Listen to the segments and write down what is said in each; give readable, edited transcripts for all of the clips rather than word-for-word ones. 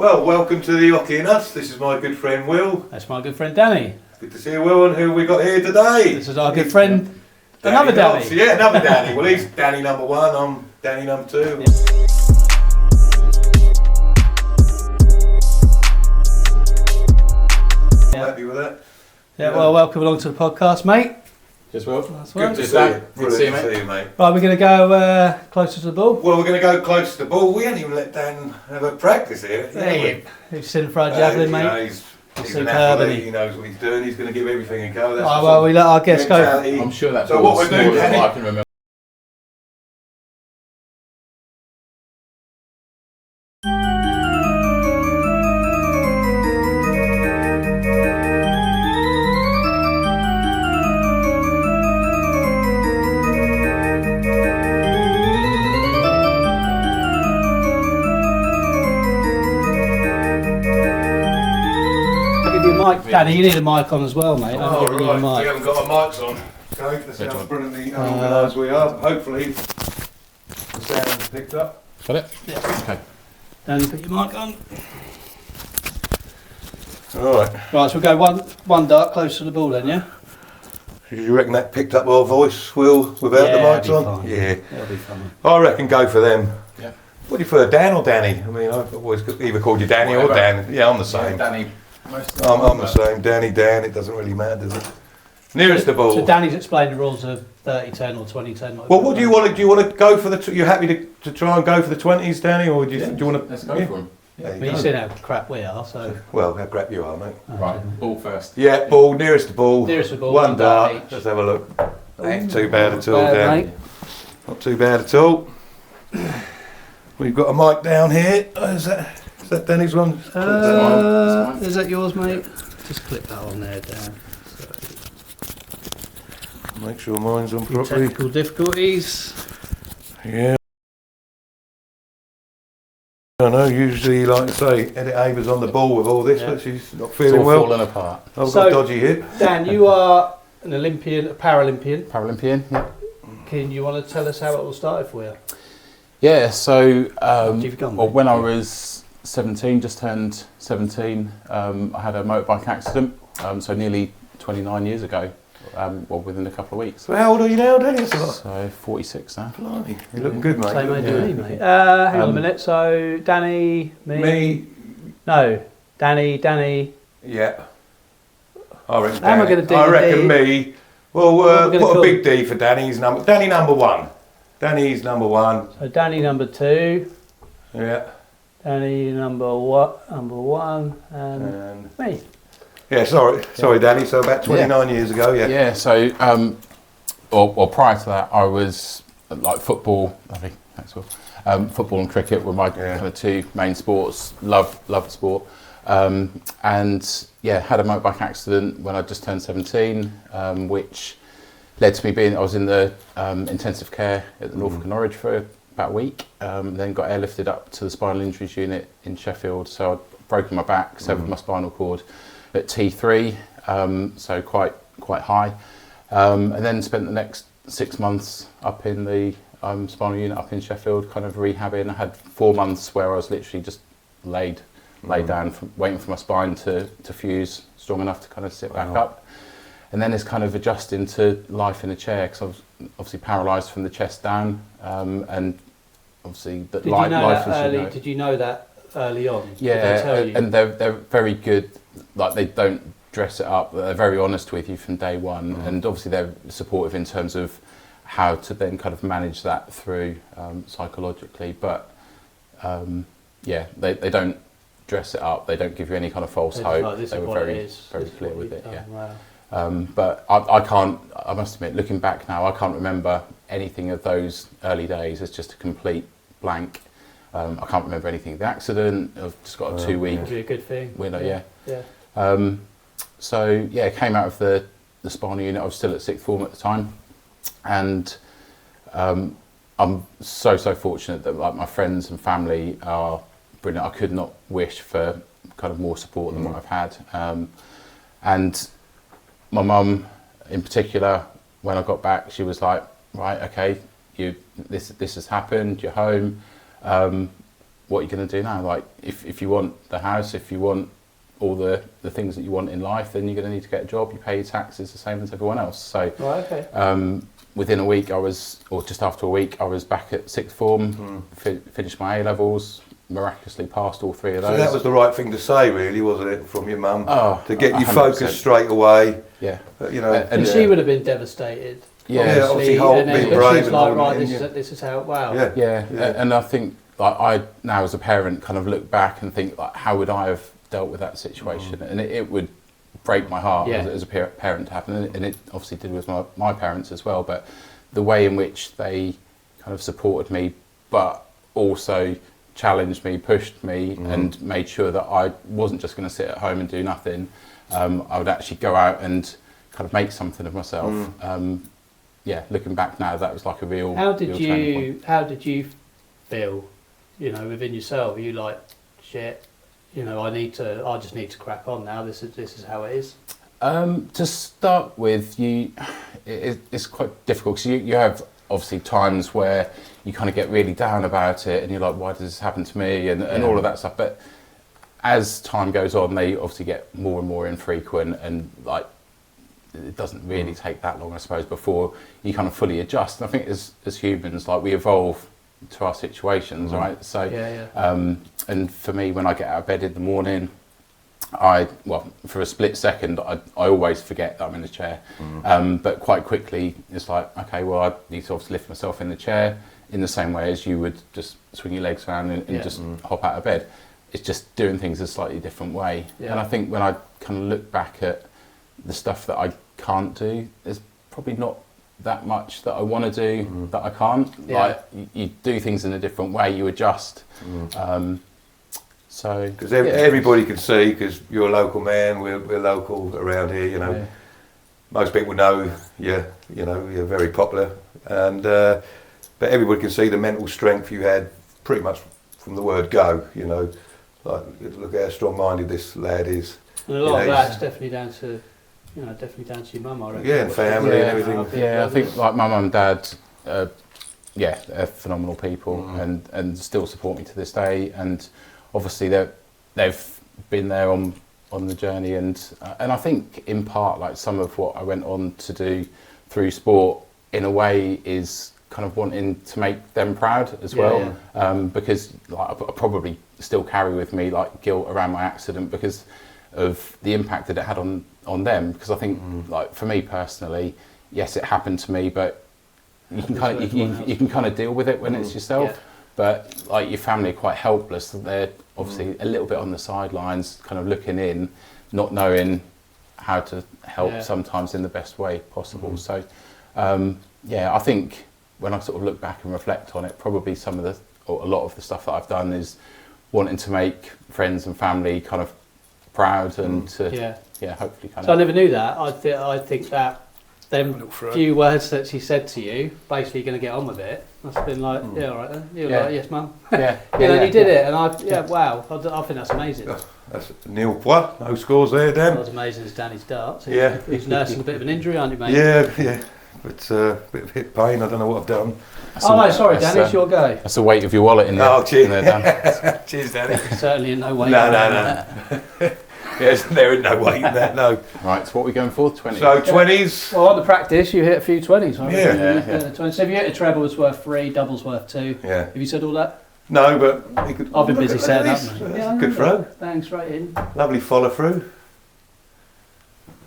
Well, welcome to the Oche Us. This is my good friend Will. That's my good friend Danny. Good to see you, Will. And who have we got here today? This is our good friend, another Danny. Yeah, another Danny. Well, he's Danny number one, I'm Danny number two. Yeah. I'm happy with that. Yeah, well, welcome along to the podcast, mate. Just Will. Good to see you. Good to see you, mate. Right, we're going to go closer to the ball. Well, we're going to go close to the ball. We haven't even let Dan have a practice here. He's sitting for our javelin, mate. He's an athlete, he knows what he's doing, he's going to give everything a go. That's well, we let our guests go. I'm sure that's so what we're doing, Danny, I can remember. Mic, Danny, you need a mic on as well, mate. Oh, I'm giving you a mic. We haven't got our mics on. Okay, that's how brilliantly organised we are. Hopefully the sound is picked up. Got it? Yeah. Okay. Danny, put your mic on. Alright. Right, so we'll go one dart close to the ball then, yeah? Do you reckon that picked up our voice, Will, without the mics on? Fine. Yeah. That'll be fine. I reckon go for them. Yeah. What do you prefer, Dan or Danny? I mean, I've always either called you Danny or Dan. Yeah, I'm the same. Yeah, Danny. I'm the same. Danny, Dan, it doesn't really matter, does it? Nearest the ball. So Danny's explained the rules of 30-10 or 20-10. Well, what do you want to? Do you want to go for the? You happy to try and go for the 20s, Danny, or do you want to? Let's go for them. But you see how crap we are, so... Well, how crap you are, mate. Right, ball first. Yeah, ball, nearest the ball. Nearest the ball. One dart. each. Let's have a look. Ain't too bad at all, Bad, Dan. mate. Not too bad at all. We've got a mic down here. Is that Danny's one? Is that yours, mate? Just click that on there, Dan. Make sure mine's on Few properly. technical difficulties. Yeah. I know, usually, like I say, Edit Ava's on the ball with all this, Yeah. but she's not It's feeling all well. falling apart. I've So- got a dodgy hip. Dan, you are an Olympian, a Paralympian. Paralympian, yeah. Can you want to tell us how it all started for you? Yeah, so you've gone, well, mate. when I was 17, just turned 17, I had a motorbike accident, so nearly 29 years ago, well, within a couple of weeks. So how old are you now, Danny? That's a lot. So 46 now. Blimey, you're looking good, mate. Same age Yeah. as me, mate. Hang on a minute. So, Danny, Me, No, Danny. yeah. I reckon. How am I Danny. gonna do I the reckon D? me. Well, What are we gonna put a call big D for Danny's number. Danny number one. Danny's number one. So, Danny number 2. Yeah. Danny number one, and me. Yeah. Sorry, Danny. So about 29 years ago. Yeah. Yeah, so, or prior to that, I was like football, I think, thanks Will. Football and cricket were my kind of two main sports. Loved sport. And yeah, had a motorbike accident when I just turned 17, which led to me I was in the intensive care at the Norfolk and Norwich for about a week, then got airlifted up to the spinal injuries unit in Sheffield. So I'd broken my back, severed my spinal cord at T3, so quite high. And then spent the next 6 months up in the spinal unit up in Sheffield, kind of rehabbing. I had 4 months where I was literally just laid down, waiting for my spine to fuse strong enough to kind of sit back up. And then it's kind of adjusting to life in a chair, because I was obviously paralysed from the chest down, and obviously Did you life know as that you early? know. Did you know that early on? Did they Yeah, tell you? and they're very good. Like, they don't dress it up. They're very honest with you from day one, and obviously they're supportive in terms of how to then kind of manage that through psychologically. But yeah, they don't dress it up. They don't give you any kind of false It's hope. like, this They is were what it very is. very This is clear what with you've it. Yeah. done. Wow. But I can't. I must admit, looking back now, I can't remember anything of those early days. It's just a complete blank. I can't remember anything of the accident. I've just got a 2 week Could be a good thing. window. Yeah. So yeah, came out of the spinal unit. I was still at sixth form at the time, and I'm so fortunate that like my friends and family are brilliant. I could not wish for kind of more support than what I've had. And my mum, in particular, when I got back, she was like, "Right, okay, this has happened. You're home. what are you going to do now? Like, if you want the house, if you want all the things that you want in life, then you're going to need to get a job. You pay your taxes the same as everyone else. So Right, okay. within a week, or just after a week, I was back at sixth form, finished my A-levels, miraculously passed all 3 of those. So that was the right thing to say, really, wasn't it, from your mum? Oh, to get you 100%. focused straight away. Yeah. You know, And she would have been devastated. Yeah, obviously being brave she's and like, holding right, it in, this is how, wow. Yeah. And I think, like, I now as a parent kind of look back and think, like, how would I have dealt with that situation? And it would break my heart as a parent to happen, and it obviously did with my parents as well. But the way in which they kind of supported me, but also challenged me, pushed me, and made sure that I wasn't just going to sit at home and do nothing. I would actually go out and kind of make something of myself. Looking back now, that was like a real. How did turning point. How did you feel? You know, within yourself, are you like, shit? You know, I just need to crack on now. This is how it is. To start with, it's quite difficult because you have obviously times where you kind of get really down about it and you're like, why does this happen to me, and all of that stuff. But as time goes on, they obviously get more and more infrequent, and like it doesn't really take that long, I suppose, before you kind of fully adjust. And I think as humans, like, we evolve to our situations, right? So, and for me, when I get out of bed in the morning, for a split second, I always forget that I'm in a chair. But quite quickly, it's like, okay, well, I need to obviously lift myself in the chair in the same way as you would just swing your legs around and just hop out of bed. It's just doing things a slightly different way. And I think when I kind of look back at the stuff that I can't do, there's probably not that much that I want to do that I can't. Like, you do things in a different way, you adjust. So because everybody can see, because you're a local man, we're local around here, you know. Most people know you're very popular, and but everybody can see the mental strength you had pretty much from the word go, you know. Like, look how strong-minded this lad is. And a lot of that's definitely down to your mum, I reckon. Yeah, and family and everything. I think like my mum and dad, they're phenomenal people, and still support me to this day. And obviously they've been there on the journey, and I think in part, like, some of what I went on to do through sport in a way is kind of wanting to make them proud as well. Because like, I probably still carry with me like guilt around my accident because of the impact that it had on them. Because I think, like, for me personally, yes, it happened to me, but you can kind of deal with it when it's yourself. But like, your family are quite helpless. They're obviously a little bit on the sidelines, kind of looking in, not knowing how to help sometimes in the best way possible. So I think when I sort of look back and reflect on it, probably a lot of the stuff that I've done is wanting to make friends and family kind of proud, and to hopefully kind of. So I never knew that. I think that them few words that she said to you, basically going to get on with it, must have been like, yeah, all right then. You were like, yes, mum. You did it, and wow, I think that's amazing. That's nil points, no scores there, Dan. Not as amazing as Danny's darts. He's nursing a bit of an injury, aren't you, mate? Yeah. But a bit of hip pain, I don't know what I've done. Sorry, Danny, it's your go. That's the weight of your wallet in there. Oh, cheers. In there, Dan. Cheers, Danny. Certainly in no way. No. Yes, there is no weight in that, no. Right, so what are we going for? 20? So, 20s. Well, on the practice, you hit a few 20s, right? Yeah. So if you hit a treble, it's worth 3, double's worth 2. Yeah. Have you said all that? No, but I've been busy setting up. That's good throw. Thanks, right in. Lovely follow through.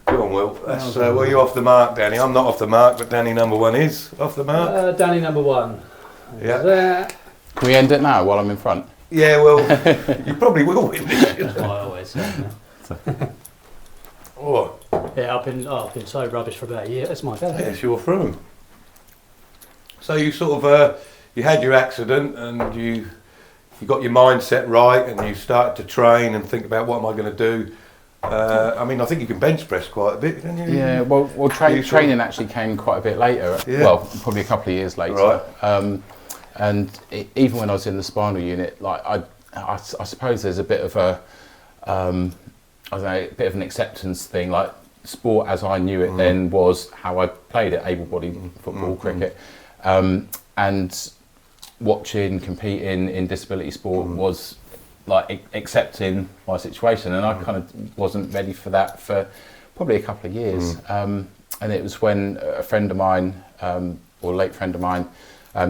Go on, Will. That's, well, you're off the mark, Danny. I'm not off the mark, but Danny number 1 is off the mark. Danny number 1. Yeah. Can we end it now while I'm in front? Yeah, well, you probably will win this. That's what I always say. Oh. Yeah, I've been so rubbish for about a year. It's my bad. Yes, you're through. So you sort of you had your accident, and you got your mindset right, and you started to train and think about what am I going to do. I mean, I think you can bench press quite a bit, can you? Yeah, well, training actually came quite a bit later. Yeah. Well, probably a couple of years later. Right. And even when I was in the spinal unit, like I suppose there's a bit of a a bit of an acceptance thing. Like, sport as I knew it then was how I played it, able-bodied football, cricket, and watching, competing in disability sport was like accepting my situation, and I kind of wasn't ready for that for probably a couple of years. And it was when a friend of mine, or a late friend of mine,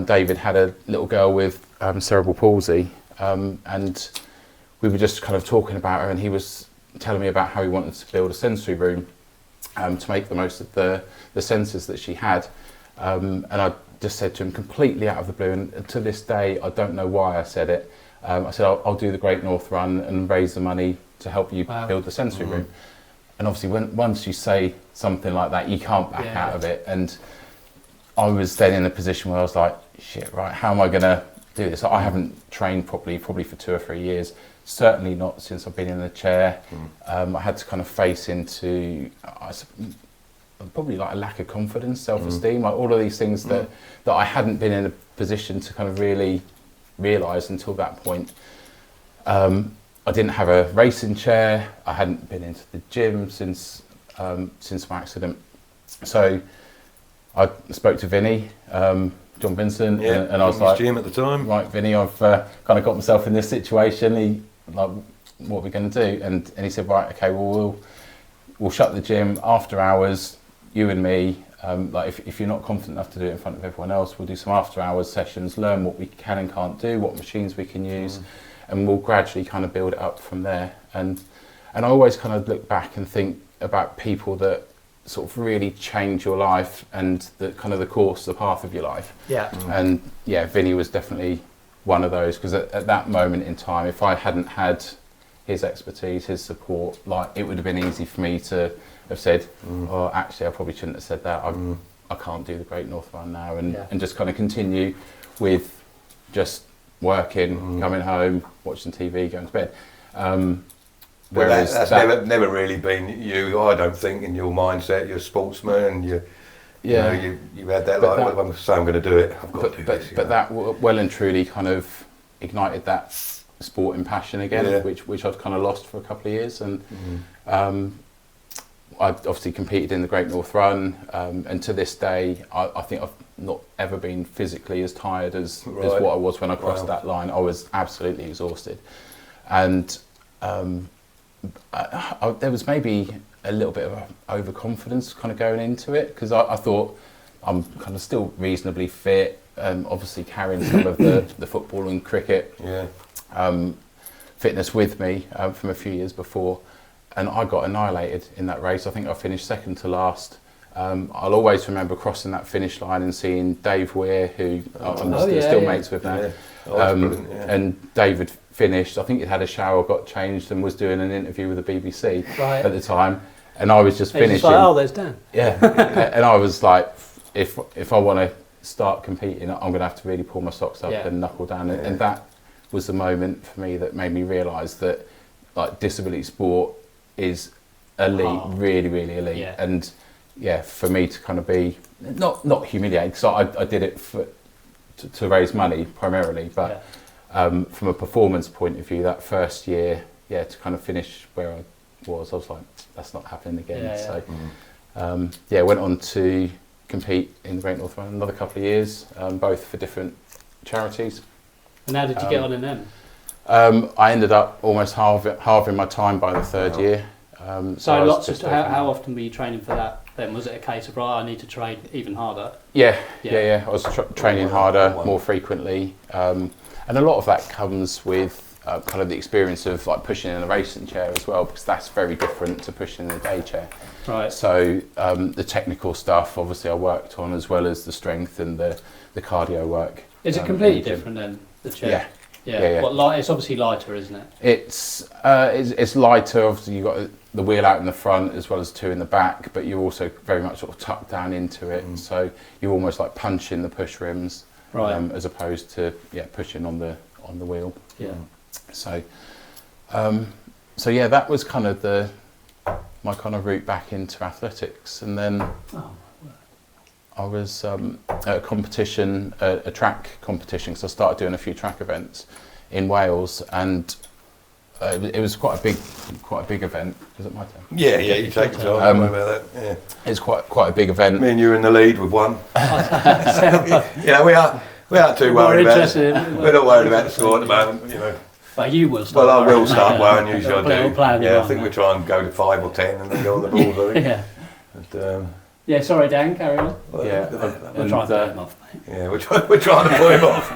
David, had a little girl with cerebral palsy, and we were just kind of talking about her, and he was telling me about how he wanted to build a sensory room to make the most of the senses that she had. And I just said to him completely out of the blue, and to this day I don't know why I said it. I said I'll do the Great North Run and raise the money to help you build the sensory room. And obviously once you say something like that, you can't back out of it. And I was then in a position where I was like, shit, right, how am I going to do this? I haven't trained properly probably for 2 or 3 years, certainly not since I've been in the chair. I had to kind of face into probably like a lack of confidence, self-esteem, like all of these things that I hadn't been in a position to kind of really realise until that point. I didn't have a racing chair. I hadn't been into the gym since my accident. So I spoke to Vinny, John Vincent, and I was like, gym at the time. Right, Vinny, I've kind of got myself in this situation. What are we going to do? And he said, right, okay, well, we'll shut the gym after hours, you and me. Like if you're not confident enough to do it in front of everyone else, we'll do some after hours sessions, learn what we can and can't do, what machines we can use, and we'll gradually kind of build it up from there. And I always kind of look back and think about people that sort of really change your life and the kind of the course, the path of your life. And Vinny was definitely one of those, because at that moment in time, if I hadn't had his expertise, his support, like it would have been easy for me to have said, oh, actually I probably shouldn't have said that. I can't do the Great North Run now, and just kind of continue with just working, coming home, watching TV, going to bed. Whereas that's never really been you, I don't think, in your mindset. You're a sportsman, you had that, like, I'm going to do it, I've got to do this. But that well and truly kind of ignited that sporting passion again, which I'd kind of lost for a couple of years. And I obviously competed in the Great North Run, and to this day, I think I've not ever been physically as tired as what I was when I crossed that line. I was absolutely exhausted. And there was maybe a little bit of overconfidence kind of going into it, because I thought I'm kind of still reasonably fit, obviously carrying some of the football and cricket fitness with me from a few years before, and I got annihilated in that race. I think I finished second to last. I'll always remember crossing that finish line and seeing Dave Weir, who I'm still mates with now. And David finished. I think he'd had a shower, got changed, and was doing an interview with the BBC at the time. And I was just finishing. Just like, oh, there's Dan. Yeah, and I was like, if I want to start competing, I'm going to have to really pull my socks up and knuckle down. And that was the moment for me that made me realise that like disability sport is elite, really, really elite. And for me to kind of be not humiliated, because I did it to raise money primarily, but from a performance point of view, that first year, to kind of finish where I was like, that's not happening again. So went on to compete in the Great North Run another couple of years, both for different charities. And how did you get on in them? I ended up almost halving my time by the third year. So lots of how often were you training for that then? Was it a case of, right, I need to train even harder? Yeah. I was training harder, more frequently. And a lot of that comes with kind of the experience of like pushing in a racing chair as well, because that's very different to pushing in a day chair. Right. So the technical stuff, obviously, I worked on, as well as the strength and the cardio work. Is it completely different then, the chair? Yeah. It's obviously lighter, isn't it? It's lighter. Obviously, you've got the wheel out in the front as well as two in the back, but you're also very much sort of tucked down into it. So you almost like punch in the push rims, as opposed to pushing on the wheel. Yeah. So that was kind of my kind of route back into athletics, and then I was at a competition, a track competition, because I started doing a few track events in Wales, and it was quite a big event. Is it my turn? Yeah, you take your time. Don't worry about that. It's quite a big event. Me and you're in the lead with one. We are. We aren't too worried about it. We're not worried about the score at the moment, you know. But you will start. Well, I will start worrying, usually I do. Plan yeah, I think we try and go to 5 or 10 and then go on the balls, I think. Yeah. But, yeah, sorry, Dan, carry on. Well, yeah, we're trying to put him off, mate. Yeah, we're trying to put him off.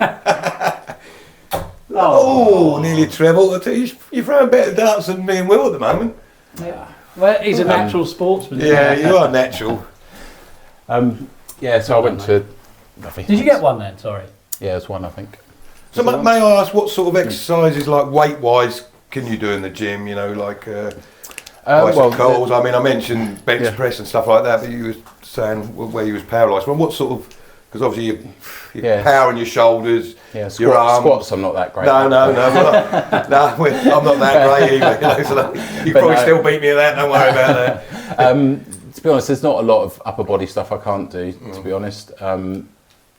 Oh, nearly a treble. You're throwing better darts than me and Will at the moment. Yeah. Well, he's a natural sportsman. Yeah, you are natural. Yeah, so I went to... Did you get one then, sorry? Yeah, it's one, I think. So may I ask, what sort of exercises, like weight-wise, can you do in the gym, you know, like bicycles? I mean, I mentioned bench press and stuff like that, but you were saying where you was paralysed. Well, what sort of, because obviously you're power in your shoulders, your arms. Squats I'm not that great No, I'm not that great either. You know, so you probably still beat me at that, don't worry about that. To be honest, there's not a lot of upper body stuff I can't do, to be honest.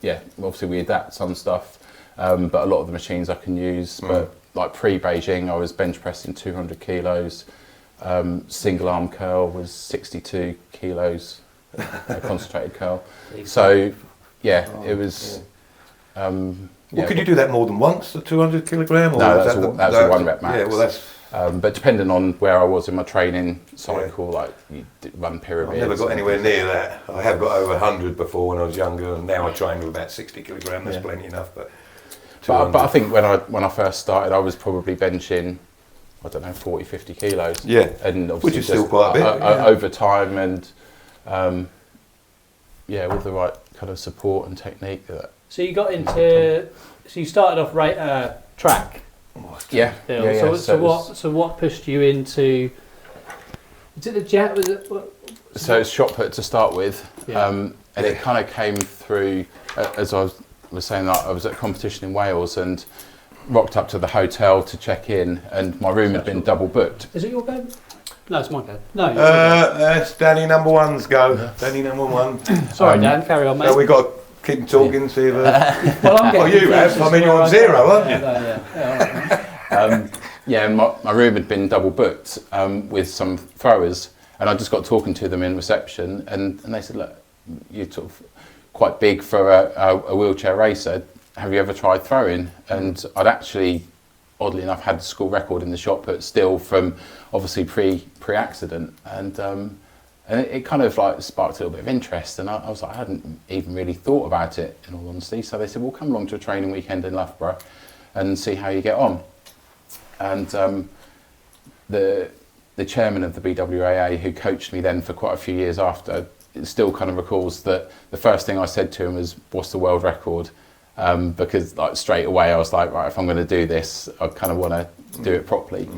Yeah, obviously we adapt some stuff, but a lot of the machines I can use. But like pre-Beijing, I was bench pressing 200 kilos. Single arm curl was 62 kilos, a concentrated curl. So, yeah, it was... well, could you do that more than once, the 200 kilogram? Or no, that's a 1 rep max. Yeah, well, that's... but depending on where I was in my training cycle, like you run pyramids. I've never got anywhere near that. I have got over 100 before when I was younger, and now I train with about 60 kilogram. That's plenty enough. But I think when I first started, I was probably benching, I don't know, 40, 50 kilos. Yeah, and which is still quite a bit. Over time, and with the right kind of support and technique. So you got into, so you started off track. Yeah. So what pushed you into? Is it the jet? Was it? So it's shot put to start with, and it kind of came through as I was saying that I was at a competition in Wales and rocked up to the hotel to check in, and my room had been double booked. Is it your bed? No, it's my bed. No. That's Danny number one's go. Danny number one. Sorry, Dan. Carry on, mate. So we got. Keep talking, see if... well, you have. I mean, you're on 0, aren't you? And my room had been double booked with some throwers, and I just got talking to them in reception, and they said, look, you're sort of quite big for a wheelchair racer. Have you ever tried throwing? And I'd actually, oddly enough, had the school record in the shot put still from obviously pre-accident, and it kind of like sparked a little bit of interest, and I was like, I hadn't even really thought about it, in all honesty. So they said, well, come along to a training weekend in Loughborough and see how you get on. And the chairman of the BWAA, who coached me then for quite a few years after, still kind of recalls that the first thing I said to him was, what's the world record? Because like straight away I was like, right, if I'm going to do this, I kind of want to do it properly.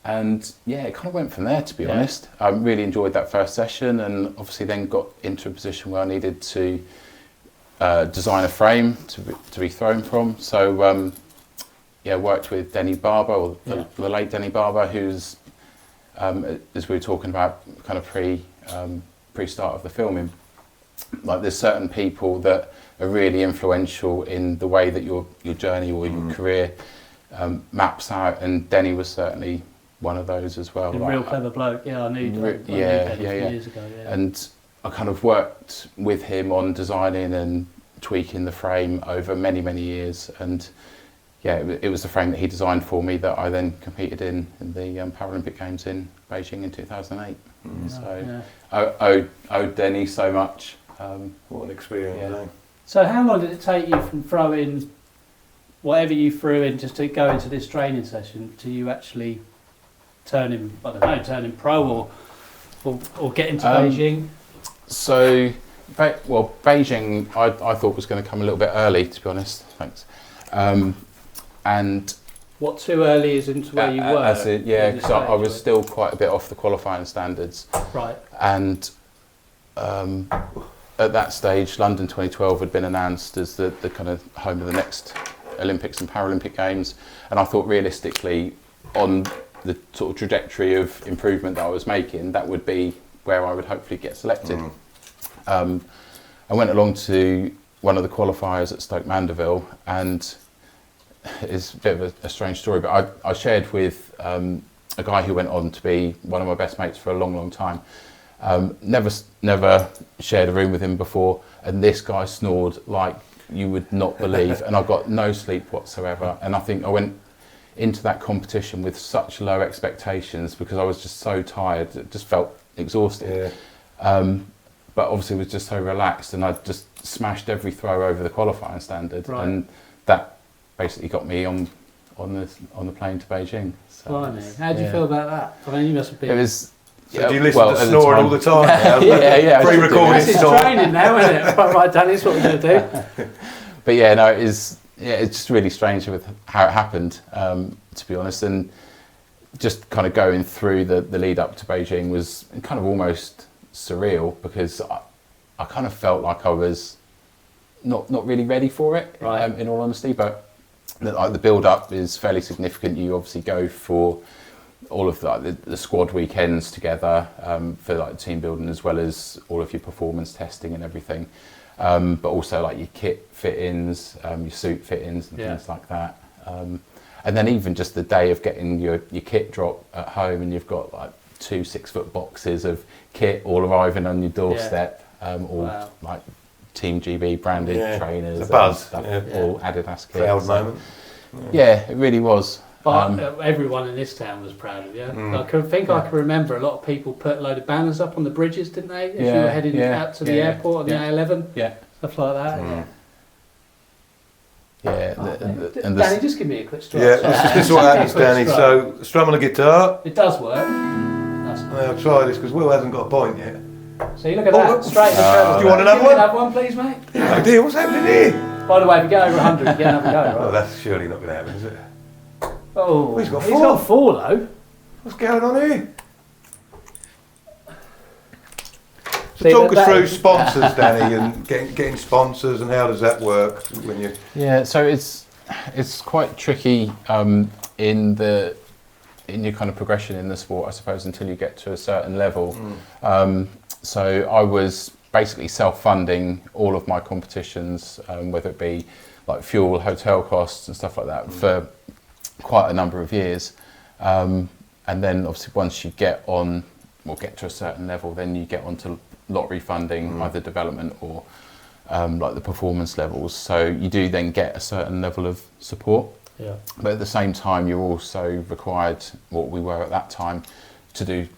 And yeah, it kind of went from there, to be honest. I really enjoyed that first session, and obviously then got into a position where I needed to design a frame to be thrown from. So worked with Danny Barber, or the late Danny Barber, who's, as we were talking about, kind of pre-start of the filming. Like, there's certain people that are really influential in the way that your journey or your career maps out, and Danny was certainly one of those as well. A real clever bloke. Yeah, I knew. A few years ago. Yeah. And I kind of worked with him on designing and tweaking the frame over many, many years. And yeah, it was the frame that he designed for me that I then competed in the Paralympic Games in Beijing in 2008. So I owed Denny so much. What an experience. Yeah. So how long did it take you from throwing whatever you threw in just to go into this training session to you actually turning pro or get into Beijing? So, Beijing I thought was going to come a little bit early, to be honest. Thanks. And what too early is into where you were? Because I was still quite a bit off the qualifying standards. Right. And at that stage, London 2012 had been announced as the kind of home of the next Olympics and Paralympic Games, and I thought realistically, on the sort of trajectory of improvement that I was making, that would be where I would hopefully get selected. I went along to one of the qualifiers at Stoke Mandeville, and it's a bit of a strange story, but I shared with a guy who went on to be one of my best mates for a long, long time. Never shared a room with him before, and this guy snored like you would not believe, and I got no sleep whatsoever. And I think I went into that competition with such low expectations because I was just so tired. It just felt exhausted. But obviously was just so relaxed, and I just smashed every throw over the qualifying standard, and that basically got me on the plane to Beijing. So how did you feel about that? I mean, you must have been. It was. So do you listen to snoring all the time now? yeah. Pre-recorded snore. Training now, isn't it? Right, Danny, that's what we're going to do. But yeah, no, it's just really strange with how it happened, to be honest. And just kind of going through the lead up to Beijing was kind of almost surreal because I kind of felt like I was not really ready for it, in all honesty. But the build up is fairly significant. You obviously go for all of the squad weekends together for like team building, as well as all of your performance testing and everything, but also like your kit fit-ins, your suit fit-ins and things like that, and then even just the day of getting your kit drop at home, and you've got like 2 6-foot boxes of kit all arriving on your doorstep, all like Team GB branded trainers, the buzz, stuff, all Adidas kits. Proud moment. Yeah, it really was. But everyone in this town was proud of you. I can remember a lot of people put a load of banners up on the bridges, didn't they? If you were heading out to the airport on the A11, stuff like that. And Danny, just give me a quick story. This is what happens, Danny. So, strum on a guitar. It does work. I'll try this because Will hasn't got a point yet. So you look at that, straight in the treble. Do you want another one? Another one, please, mate? Oh dear, what's happening here? By the way, if you get over 100, you get another go, right? Well, that's surely not going to happen, is it? Oh, he's got 4. He's got 4 though. What's going on here? So talk us through sponsors, Danny, and getting sponsors, and how does that work when you? Yeah, so it's quite tricky in your kind of progression in the sport, I suppose, until you get to a certain level. So I was basically self-funding all of my competitions, whether it be like fuel, hotel costs and stuff like that, for quite a number of years. And then obviously once you get to a certain level, then you get onto lottery funding, either development or like the performance levels. So you do then get a certain level of support. Yeah. But at the same time, you're also required, what we were at that time, to do,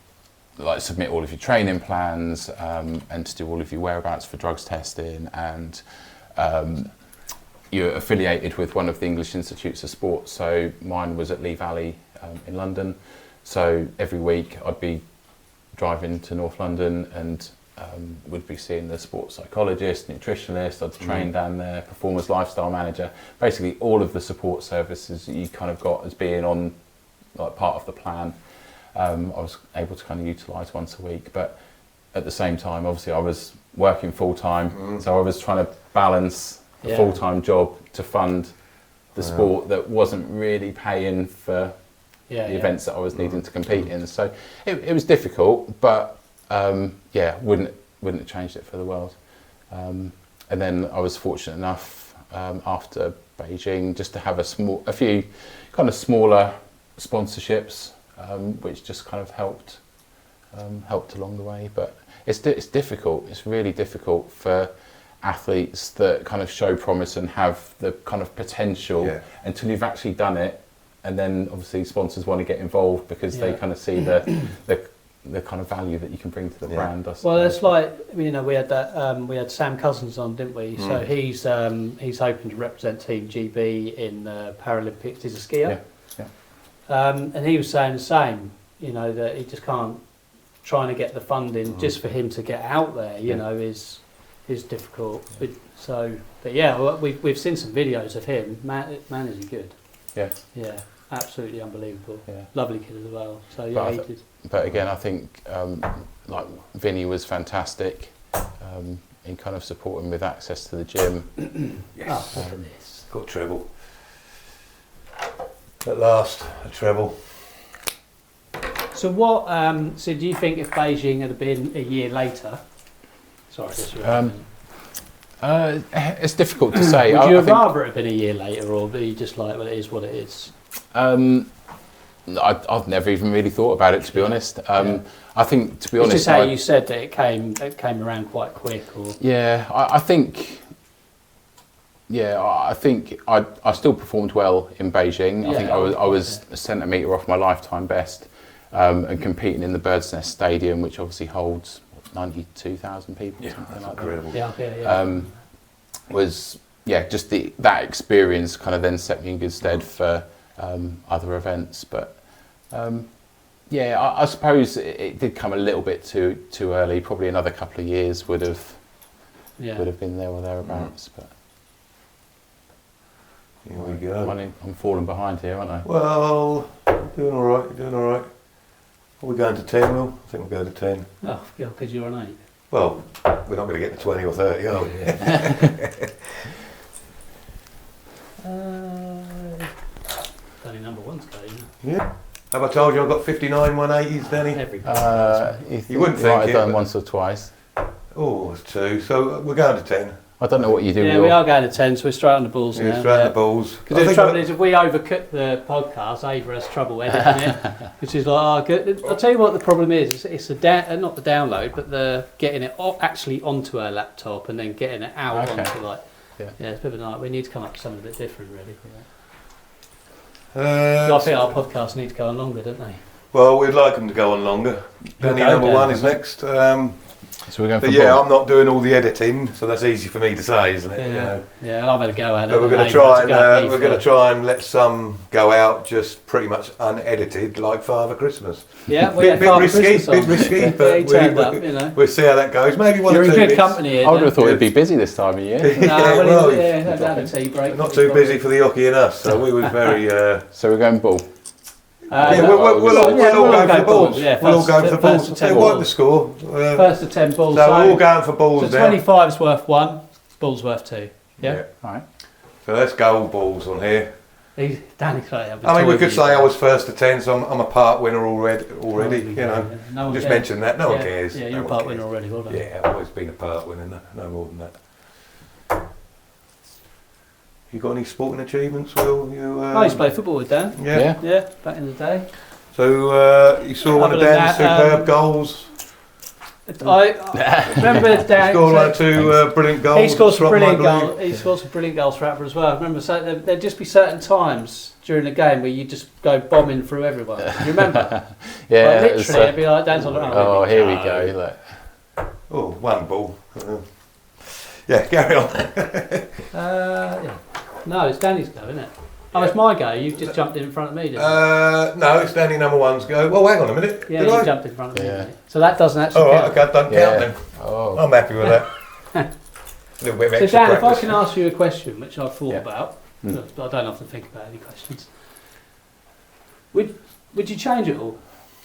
like submit all of your training plans and to do all of your whereabouts for drugs testing, and you're affiliated with one of the English Institutes of Sport. So mine was at Lee Valley in London. So every week I'd be driving to North London and would be seeing the sports psychologist, nutritionist, I'd train down there, performance lifestyle manager, basically all of the support services that you kind of got as being on like part of the plan. I was able to kind of utilise once a week, but at the same time, obviously I was working full time, so I was trying to balance a full-time job to fund the sport that wasn't really paying for the events that I was needing to compete in. So it was difficult, but wouldn't have changed it for the world. And then I was fortunate enough after Beijing just to have a few kind of smaller sponsorships, which just kind of helped along the way. But it's difficult. It's really difficult for athletes that kind of show promise and have the kind of potential until you've actually done it. And then obviously sponsors want to get involved because they kind of see the kind of value that you can bring to the brand. Well, it's like, you know, we had Sam Cousins on, didn't we? So he's hoping to represent Team GB in the Paralympics. He's a skier. And he was saying the same, you know, that he just can't, trying to get the funding just for him to get out there, you know, is difficult. But we've seen some videos of him. Man, is he good? Yeah, absolutely unbelievable. Yeah. Lovely kid as well. So yeah, but again, I think like Vinny was fantastic in kind of supporting with access to the gym. Yes, look at this. Got treble. At last, a treble. So what? So do you think if Beijing had been a year later? Sorry, it's difficult to say. Would you have rather it have been a year later, or be just like, well, it is what it is? I've never even really thought about it, to be honest. I think, to be honest, it's just how you said that it came around quite quick. Or I think I think I still performed well in Beijing. I think I was a centimetre off my lifetime best, and competing in the Bird's Nest Stadium, which obviously holds 92,000 people, something like incredible. that. Was just that experience kind of then set me in good stead for other events. But I suppose it did come a little bit too early. Probably another couple of years would have been there or thereabouts. But here we go. I'm falling behind here, aren't I? Well, doing all right. Are we going to 10, Will? I think we'll go to 10. Oh, yeah, because you're on 8. Well, we're not going to get to 20 or 30, are we? Danny number 1's going. Yeah. Have I told you I've got 59 180s, Danny? You wouldn't think might have it, done but- once or twice. Oh, it's 2. So we're going to 10. I don't know what you do. Yeah, we are going to 10, so we're straight on the balls now. Straight on the balls. Because the trouble is, if we overcook the podcast, Ava has trouble editing it. Which is like, I'll tell you what the problem is. It's not the download, but the getting it actually onto her laptop and then getting it out onto it's a bit of a night. We need to come up with something a bit different, really. I think our podcasts need to go on longer, don't they? Well, we'd like them to go on longer. Danny number 1 is next. So we're going for I'm not doing all the editing, so that's easy for me to say, isn't it? Yeah, I've had a go at it. But we're going to try and let some go out just pretty much unedited, like Father Christmas. Yeah, we had Father Christmas on. Bit risky, but we'll see how that goes. Maybe one or two. You're in good bits. company here. I would have thought it'd be busy this time of year. Had a tea break. Not too busy for the Oche Us, so we was very. So we're going ball. We'll all go for the balls. Yeah, we'll all go for the balls. They wipe the score. First to 10 balls. So we're all going for balls so now. 25's worth 1, balls worth 2. Yeah? All right. So let's go all balls on here. Danny's right. I mean, we could say I was first to 10, so I'm a part winner already. Just mention that. No one cares. Yeah, you're a part winner already. Well done. Yeah, I've always been a part winner. No more than that. You got any sporting achievements, Will? I used to play football with Dan. Yeah, back in the day. So you saw one of Dan's superb goals. I remember Dan. He scored like 2 brilliant goals. He scored some brilliant goals. He scored some brilliant goals for Rapper as well. I remember there'd just be certain times during the game where you just go bombing through everyone. Do you remember? Yeah. Like, literally, it'd be like Dan's on the Oh, here we go. Look. Oh, one ball. Yeah, carry on. No, it's Danny's go, isn't it? Oh, it's my go. You've just jumped in front of me, didn't you? No, it's Danny number 1's go. Well, hang on a minute. Yeah, you jumped in front of me. Didn't you? So that doesn't actually count. count. Okay, don't count then. Oh. I'm happy with that. A little bit of So extra Dan, if I practice. can ask you a question, which I've thought about, I don't often think about any questions. Would you change it all?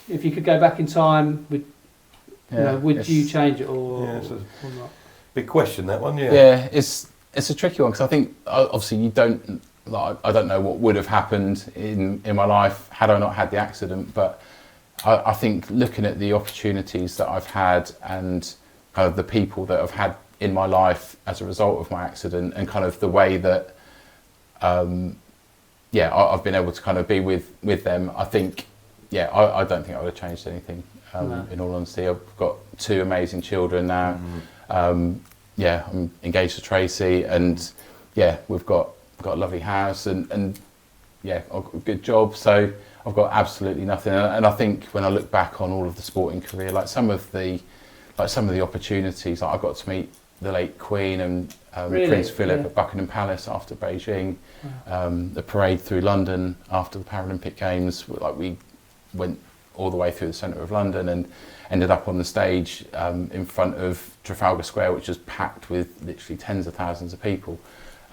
If you could go back in time, would you change it or not? Big question, that one, Yeah, it's a tricky one because I think obviously you don't. I don't know what would have happened in my life had I not had the accident, but I think looking at the opportunities that I've had and kind of the people that I've had in my life as a result of my accident and kind of the way that I've been able to kind of be with them, I think I don't think I would have changed anything. In all honesty, I've got 2 amazing children now. I'm engaged to Tracy, and we've got a lovely house and I've got a good job. So I've got absolutely nothing. And I think when I look back on all of the sporting career, like some of the opportunities, like I got to meet the late Queen and Prince Philip at Buckingham Palace after Beijing, the parade through London after the Paralympic Games. Like we went all the way through the centre of London and ended up on the stage in front of Trafalgar Square, which was packed with literally tens of thousands of people,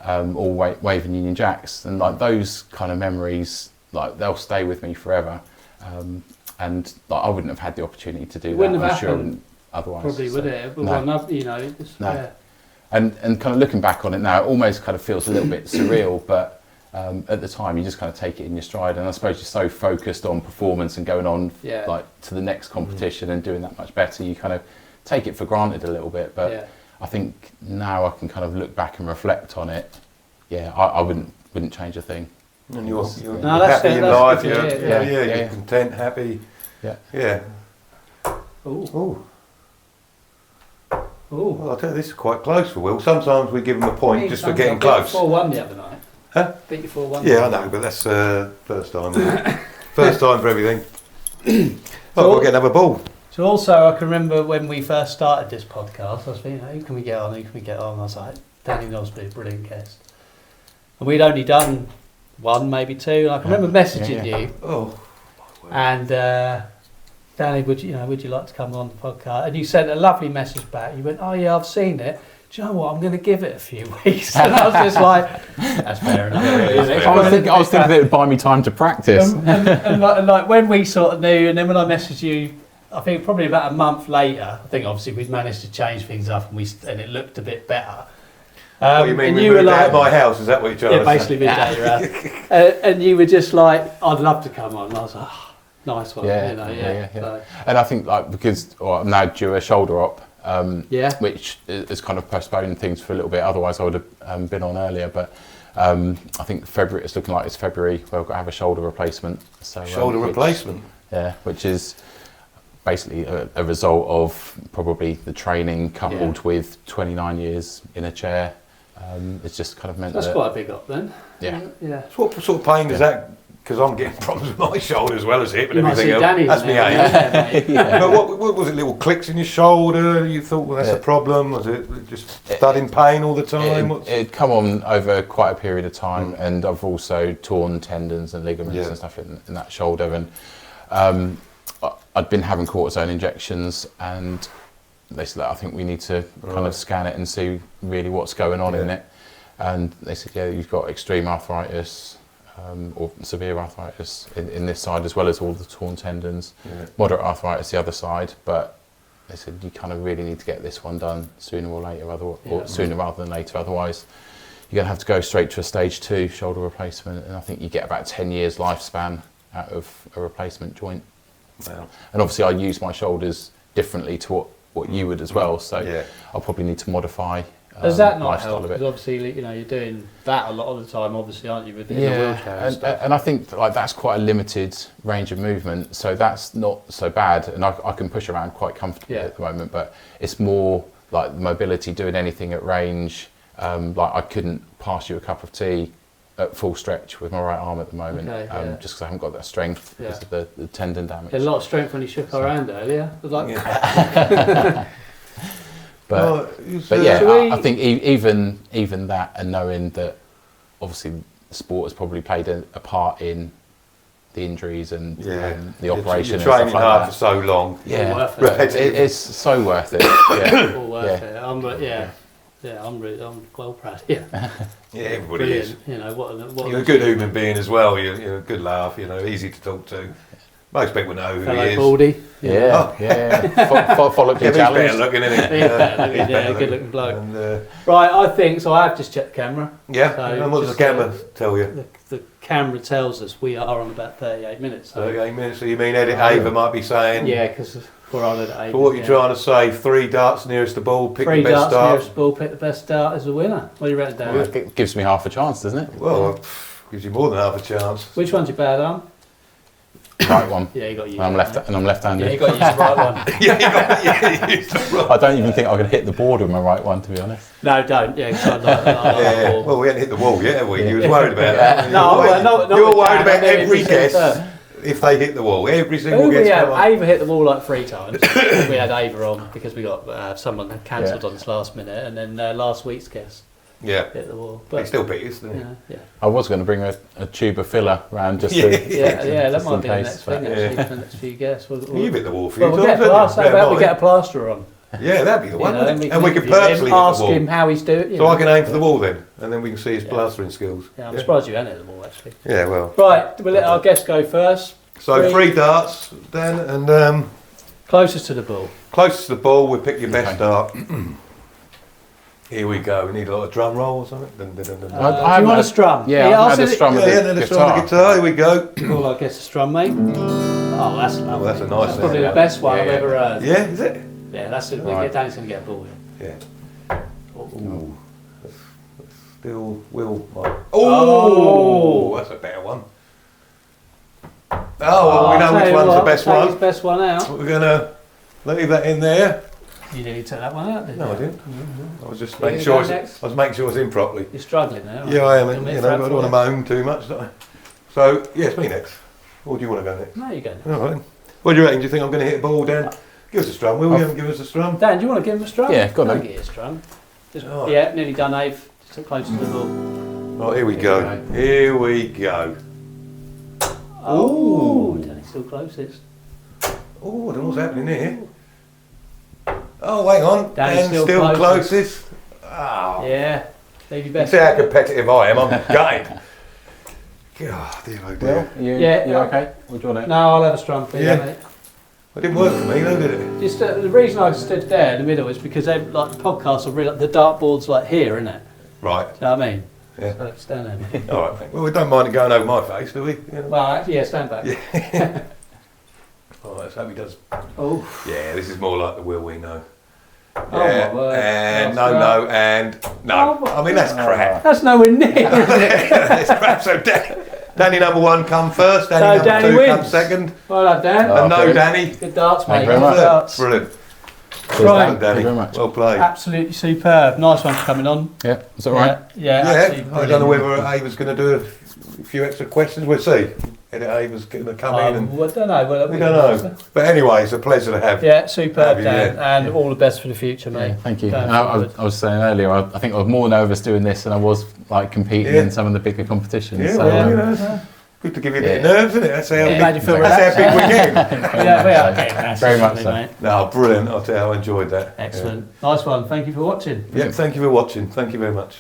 all waving Union Jacks. And like those kind of memories, like they'll stay with me forever. And like, I wouldn't have had the opportunity to do that. I'm sure otherwise. Probably would it? But no. And kind of looking back on it now, it almost kind of feels a little bit surreal, but at the time you just kind of take it in your stride, and I suppose you're so focused on performance and going on like to the next competition and doing that much better, you kind of take it for granted a little bit. But I think now I can kind of look back and reflect on it. I wouldn't change a thing. And you're happy in life, you're content, happy. Yeah. Ooh. Well, I'll tell you, this is quite close for Will. Sometimes we give him a point just for getting close. 4-1 the other night. Huh? Beat you 4-1. Yeah, I know, but that's first time. First time for everything. We'll get another ball. So also, I can remember when we first started this podcast, I was thinking, who can we get on? I was like, Danny Nobbs would be a brilliant guest. And we'd only done one, maybe two. And I can remember messaging you. Oh. And Danny, would you like to come on the podcast? And you sent a lovely message back. You went, oh yeah, I've seen it. Do you know what? I'm going to give it a few weeks. And I was just like, that's fair enough. I was thinking it would buy me time to practice. And like when we sort of knew, and then when I messaged you, I think probably about a month later, I think obviously we'd managed to change things up and it looked a bit better. What you mean, we moved out of my house? Is that what you're trying to say? Basically moved out of your house. And you were just like, I'd love to come on. And I was like, oh, nice one. Yeah. So. And I think because I'm now due a shoulder op, which is kind of postponing things for a little bit. Otherwise, I would have been on earlier. But I think February. It's looking like it's February where I've got to have a shoulder replacement. So shoulder replacement. Yeah, which is basically a result of probably the training coupled with 29 years in a chair. It's just kind of meant that's quite a big up then. Yeah. So what sort of pain does that? Because I'm getting problems with my shoulder as well as hip and everything else. Danny that's me age. But what was it? Little clicks in your shoulder? You thought, well, that's a problem? Was it just studding pain all the time? It'd come on over quite a period of time, and I've also torn tendons and ligaments and stuff in that shoulder. And I'd been having cortisone injections, and they said, I think we need to kind of scan it and see really what's going on in it. And they said, you've got extreme arthritis or severe arthritis in this side, as well as all the torn tendons, moderate arthritis the other side. But they said, you kind of really need to get this one done sooner or later, or sooner rather than later. Otherwise, you're going to have to go straight to a stage 2 shoulder replacement. And I think you get about 10 years lifespan out of a replacement joint. Wow. And obviously I use my shoulders differently to what you would as well, so I'll probably need to modify does that not help? Because obviously, you're doing that a lot of the time, obviously, aren't you, within the wheelchair and I think that's quite a limited range of movement, so that's not so bad, and I can push around quite comfortably at the moment, but it's more like mobility, doing anything at range. Like I couldn't pass you a cup of tea at full stretch with my right arm at the moment, just because I haven't got that strength because of the tendon damage. A lot of strength when you shook our hand earlier. Like but I think even that, and knowing that obviously sport has probably played a part in the injuries and the operation. You're training hard for so long. It's so worth it. All worth it. I'm well proud. Yeah, everybody is. What you're a good human being as well. You're a good laugh. Easy to talk to. Most people know who he is. Baldy. Follow the challenge. He's better looking, isn't he? Good looking bloke. And, right, I think so. I have just checked the camera. Yeah. So and what does the camera tell you? The camera tells us we are on about 38 minutes. 38 minutes. So you mean Edit Ava might be saying? Yeah, because we're on Edit Ava. So what you're trying to say? 3 darts nearest the ball, pick the best start. 3 darts nearest the ball, pick the best start as a winner. What do you reckon, Dan? Well, it gives me half a chance, doesn't it? Well, gives you more than half a chance. Which one's your bad arm? Right one. Yeah, you got used. I'm left-handed. Yeah, you got used the right one. You used the right. I don't even think I could hit the board with my right one, to be honest. No, don't. Yeah, Well, we hadn't hit the wall yet, have we? You was worried about that. No, you were worried about every guest if they hit the wall. Every single guest. Ava hit the wall like 3 times. We had Ava on because we got someone had cancelled on us last minute, and then last week's guest. Hit the wall. But he still beat us, didn't he? I was going to bring a tube of filler round just to... that might be the next thing, actually, for the next few guests. You've hit the wall for you. We get a plaster on. Yeah, that'd be the one, and we could purposely hit the wall. Ask him how he's doing. So I can aim for the wall then, and then we can see his plastering skills. Yeah, I'm surprised you hadn't hit the wall, actually. Yeah, well. Right, we'll let our guest go first. So 3 darts, Dan, and... closest to the ball. Closest to the ball, we'll pick your best dart. Here we go. We need a lot of drum roll or something. Do you want a strum? Yeah, I had a strum with the guitar. Here we go. Well, I guess a strum, mate. Oh, that's lovely. Oh, that's a nice That's probably the best one I've ever heard. Yeah, is it? Yeah, that's it. Danny's going to get a ball in. Yeah. Ooh. Still will. Oh, that's a better one. Oh, well, we know which one's the best one. Best one out. We're going to leave that in there. You nearly took that one out, didn't you? No, I didn't. I was just You making gonna sure. go I next? was making sure I was in properly. You're struggling now. Yeah, I am. You want me You to know, I throw it don't want to for moan too much, do I? So, yeah, it's me next. Or do you want to go next? you? No, you go next. All right. What do you reckon? Do you think I'm going to hit a ball, Dan? Give us a strum, will you? Haven't given us a strum? Dan, do you want to give him a strum? Yeah, go on I'll then. give you a strum. Just, Oh. Yeah, nearly done, Ave. Just up close to the ball. Right, here we go. Here we go. Oh, Danny's still closest. Oh, I don't know what's happening here. Oh, hang on. Danny's Dan's still closest. Oh. Yeah, leave your You best. see how competitive I am. I'm gutted. God, dear, oh dear. You okay? What do you want? No, I'll have a strum for you, Yeah. mate. It didn't work for me, though, did it? Just the reason I stood there in the middle is because the podcasts are really the dartboard's like here, isn't it? Right. Do you know what I mean? Yeah. So stand there. mate. All right. Well, we don't mind it going over my face, do we? You know? Well, actually, yeah, stand back. Yeah. Oh, let's hope he does. Oh, Yeah, this is more like the will we know. Oh, Yeah, my word. and That's no, and no. Oh, my I mean, that's crap. that's nowhere near, is it? That's crap. So Danny number one come first, Danny So number Danny two wins. come second. Well done, Dan. Oh, And no, brilliant. Danny. Good darts, Thank mate. you very Good much. darts. Brilliant. Right. Well done, Danny. Thank you very much. Well played. Absolutely superb. Nice one for coming on. Yeah, is that right? Yeah, Yeah, absolutely I don't know brilliant. whether Ava's going to do a few extra questions. We'll see. Ava's going to come in and I don't know. Well, we don't know. But anyway, it's a pleasure to have. Yeah, superb, Have you, Dan, yeah. and all the best for the future, mate. Yeah, thank you. Going And I forward. was saying earlier, I think I was more nervous doing this than I was like competing Yeah. in some of the bigger competitions. Yeah, so, well, you know, good to give you a bit of Yeah. nerves, isn't it? That's how, It made you feel that's how big we're getting. Yeah, we are getting that, Very much certainly, so. mate. No, brilliant. I'll tell you, I enjoyed that. Excellent. Nice one. Thank you for watching. Yeah, thank you for watching. Thank you very much.